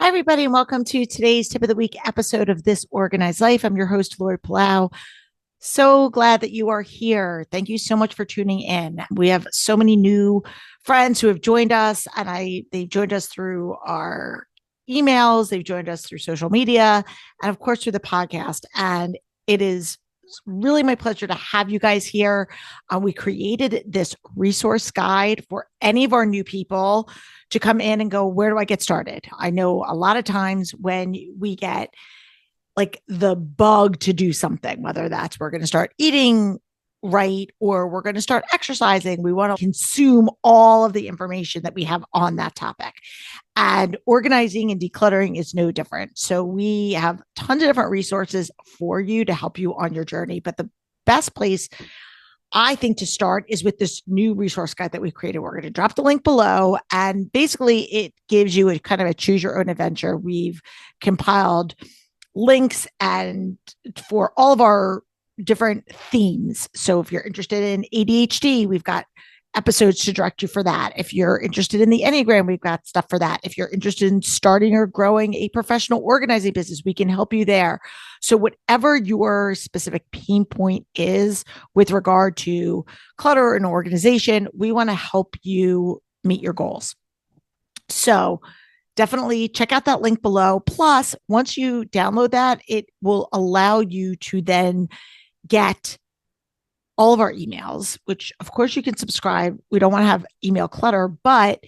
Hi, everybody, and welcome to today's Tip of the Week episode of This Organized Life. I'm your host, Lori Palau. So glad that you are here. Thank you so much for tuning in. We have so many new friends who have joined us, and they've joined us through our emails, they've joined us through social media, and of course through the podcast. And it is really my pleasure to have you guys here. We created this resource guide for any of our new people to come in and go, where do I get started? I know a lot of times when we get like the bug to do something, whether that's we're going to start eating right or we're going to start exercising, we want to consume all of the information that we have on that topic. And organizing and decluttering is no different. So we have tons of different resources for you to help you on your journey. But the best place I think to start is with this new resource guide that we created. We're going to drop the link below, and basically it gives you a kind of a choose your own adventure. We've compiled links and for all of our different themes. So if you're interested in ADHD, we've got episodes to direct you for that. If you're interested in the Enneagram, we've got stuff for that. If you're interested in starting or growing a professional organizing business, we can help you there. So whatever your specific pain point is with regard to clutter and organization, we want to help you meet your goals. So definitely check out that link below. Plus, once you download that, it will allow you to then get all of our emails, which of course you can subscribe. We don't want to have email clutter, but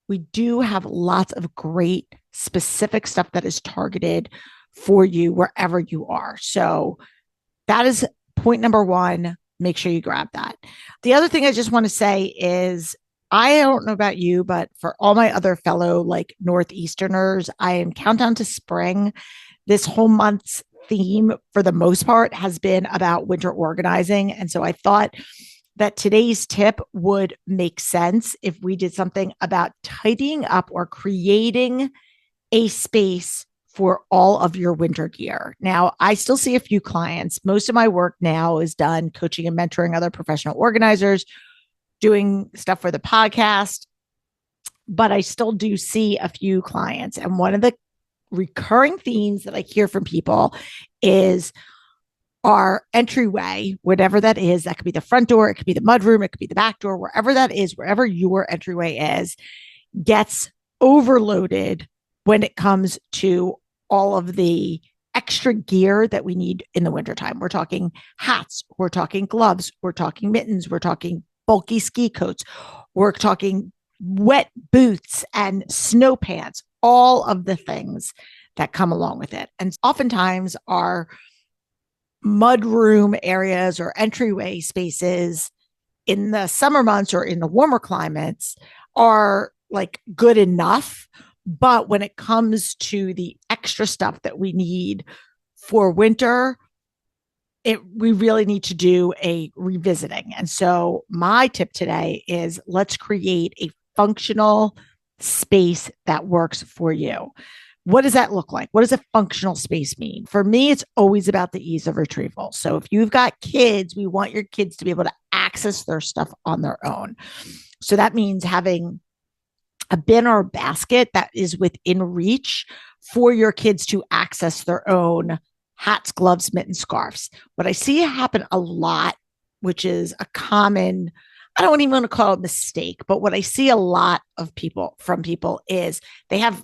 we do have lots of great specific stuff that is targeted for you wherever you are. So that is point number one. Make sure you grab that. The other thing I just want to say is I don't know about you, but for all my other fellow like Northeasterners, I am countdown to spring. This whole month's theme for the most part has been about winter organizing. And so I thought that today's tip would make sense if we did something about tidying up or creating a space for all of your winter gear. Now, I still see a few clients. Most of my work now is done coaching and mentoring other professional organizers, doing stuff for the podcast, but I still do see a few clients. And one of the recurring themes that I hear from people is our entryway, whatever that is. That could be the front door, it could be the mudroom, it could be the back door, wherever that is, wherever your entryway is, gets overloaded when it comes to all of the extra gear that we need in the wintertime. We're talking hats, we're talking gloves, we're talking mittens, we're talking bulky ski coats, we're talking wet boots and snow pants, all of the things that come along with it. And oftentimes our mudroom areas or entryway spaces in the summer months or in the warmer climates are like good enough. But when it comes to the extra stuff that we need for winter, we really need to do a revisiting. And so my tip today is let's create a functional space that works for you. What does that look like? What does a functional space mean? For me, it's always about the ease of retrieval. So if you've got kids, we want your kids to be able to access their stuff on their own. So that means having a bin or a basket that is within reach for your kids to access their own hats, gloves, mittens, scarves. What I see happen a lot, which is a common, I don't even want to call it a mistake, but what I see a lot of from people is they have,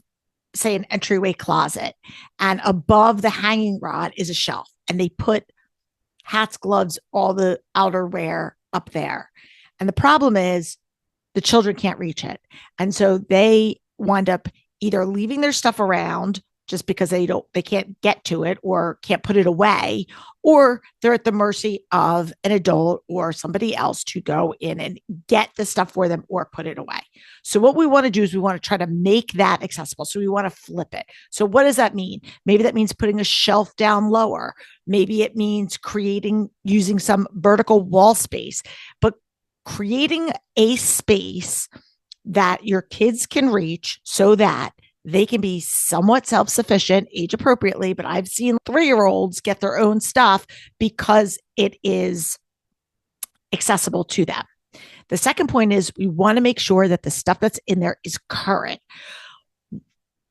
say, an entryway closet, and above the hanging rod is a shelf, and they put hats, gloves, all the outerwear up there. And the problem is the children can't reach it. And so they wind up either leaving their stuff around just because they can't get to it or can't put it away, or they're at the mercy of an adult or somebody else to go in and get the stuff for them or put it away. So what we want to do is we want to try to make that accessible. So we want to flip it. So what does that mean? Maybe that means putting a shelf down lower. Maybe it means using some vertical wall space, but creating a space that your kids can reach so that they can be somewhat self-sufficient, age appropriately, but I've seen 3-year-olds get their own stuff because it is accessible to them. The second point is we want to make sure that the stuff that's in there is current.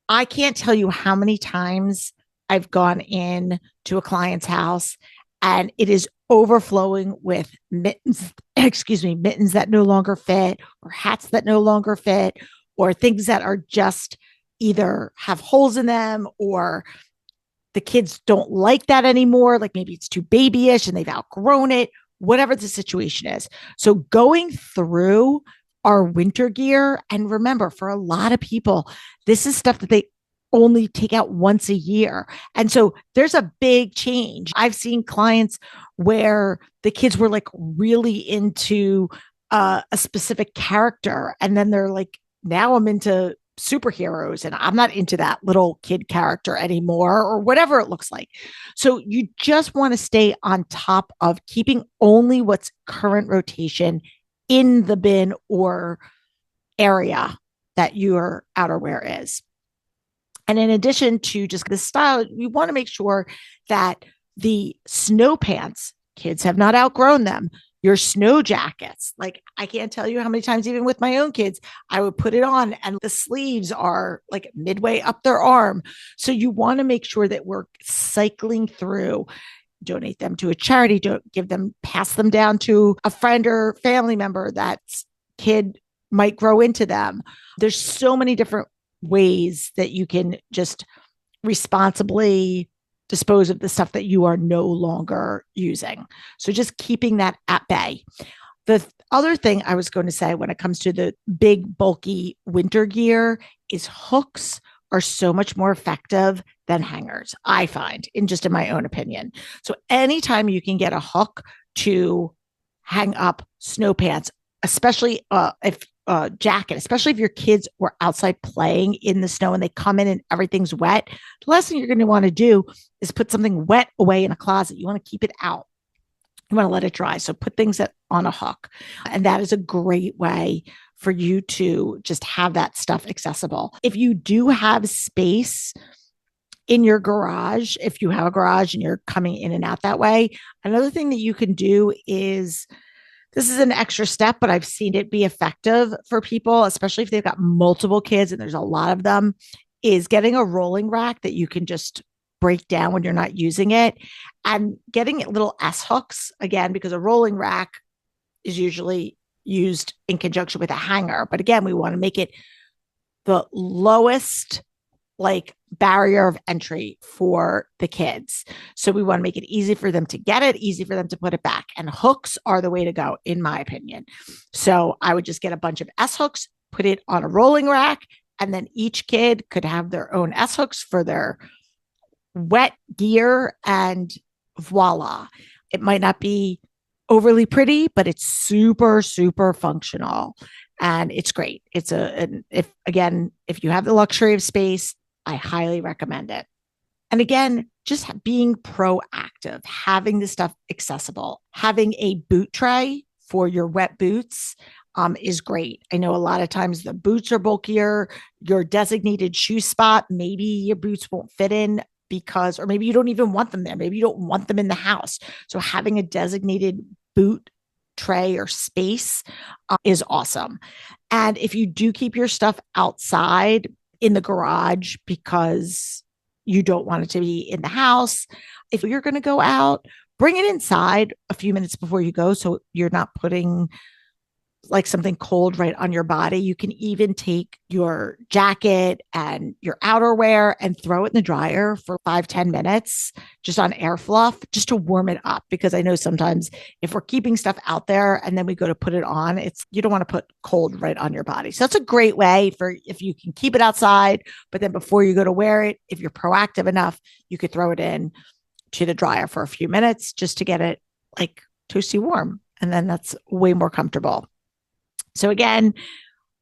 I can't tell you how many times I've gone in to a client's house and it is overflowing with mittens, excuse me, mittens that no longer fit, or hats that no longer fit, or things that are just either have holes in them, or the kids don't like that anymore. Like maybe it's too babyish and they've outgrown it, whatever the situation is. So going through our winter gear, and remember, for a lot of people, this is stuff that they only take out once a year. And so there's a big change. I've seen clients where the kids were like really into a specific character. And then they're like, now I'm into superheroes and I'm not into that little kid character anymore, or whatever it looks like. So you just want to stay on top of keeping only what's current rotation in the bin or area that your outerwear is. And in addition to just the style, we want to make sure that the snow pants, kids have not outgrown them. Your snow jackets, like I can't tell you how many times, even with my own kids, I would put it on and the sleeves are like midway up their arm. So you want to make sure that we're cycling through, donate them to a charity, don't give them, pass them down to a friend or family member that's kid might grow into them. There's so many different ways that you can just responsibly dispose of the stuff that you are no longer using. So just keeping that at bay. The other thing I was going to say when it comes to the big, bulky winter gear is hooks are so much more effective than hangers, I find, in my own opinion. So anytime you can get a hook to hang up snow pants, especially if jacket, especially if your kids were outside playing in the snow and they come in and everything's wet, the last thing you're going to want to do is put something wet away in a closet. You want to keep it out. You want to let it dry. So put things on a hook. And that is a great way for you to just have that stuff accessible. If you do have space in your garage, if you have a garage and you're coming in and out that way, another thing that you can do is, this is an extra step, but I've seen it be effective for people, especially if they've got multiple kids and there's a lot of them, is getting a rolling rack that you can just break down when you're not using it, and getting little S hooks, again, because a rolling rack is usually used in conjunction with a hanger. But again, we want to make it the lowest like barrier of entry for the kids. So we want to make it easy for them to get it, easy for them to put it back. And hooks are the way to go, in my opinion. So I would just get a bunch of S hooks, put it on a rolling rack, and then each kid could have their own S hooks for their wet gear, and voila. It might not be overly pretty, but it's super, super functional. And it's great. It's if you have the luxury of space, I highly recommend it. And again, just being proactive, having the stuff accessible, having a boot tray for your wet boots is great. I know a lot of times the boots are bulkier, your designated shoe spot, maybe your boots won't fit in because, or maybe you don't even want them there. Maybe you don't want them in the house. So having a designated boot tray or space is awesome. And if you do keep your stuff outside in the garage because you don't want it to be in the house, if you're going to go out, bring it inside a few minutes before you go, so you're not putting like something cold right on your body. You can even take your jacket and your outerwear and throw it in the dryer for 5-10 minutes, just on air fluff, just to warm it up. Because I know sometimes if we're keeping stuff out there and then we go to put it on, you don't want to put cold right on your body. So that's a great way for if you can keep it outside, but then before you go to wear it, if you're proactive enough, you could throw it in to the dryer for a few minutes just to get it like toasty warm. And then that's way more comfortable. So again,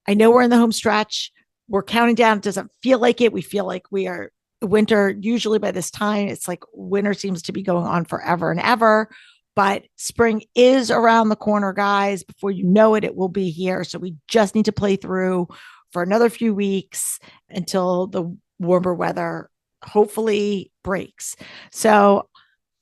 I know we're in the home stretch. We're counting down. It doesn't feel like it. We feel like we are winter. Usually by this time, it's like winter seems to be going on forever and ever. But spring is around the corner, guys. Before you know it, it will be here. So we just need to play through for another few weeks until the warmer weather hopefully breaks. So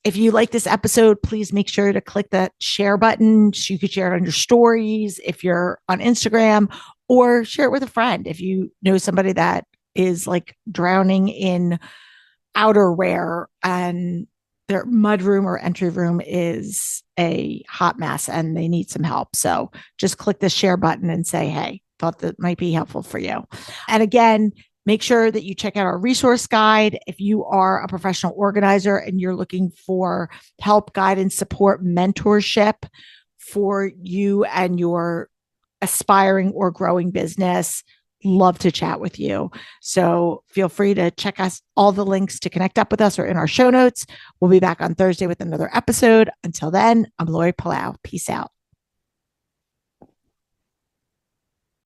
if you like this episode, please make sure to click that share button. You could share it on your stories if you're on Instagram, or share it with a friend if you know somebody that is like drowning in outerwear, and their mudroom or entry room is a hot mess and they need some help. So just click the share button and say, hey, thought that might be helpful for you. And again, make sure that you check out our resource guide. If you are a professional organizer and you're looking for help, guidance, support, mentorship for you and your aspiring or growing business, love to chat with you. So feel free to check us. All the links to connect up with us are in our show notes. We'll be back on Thursday with another episode. Until then, I'm Lori Palau. Peace out.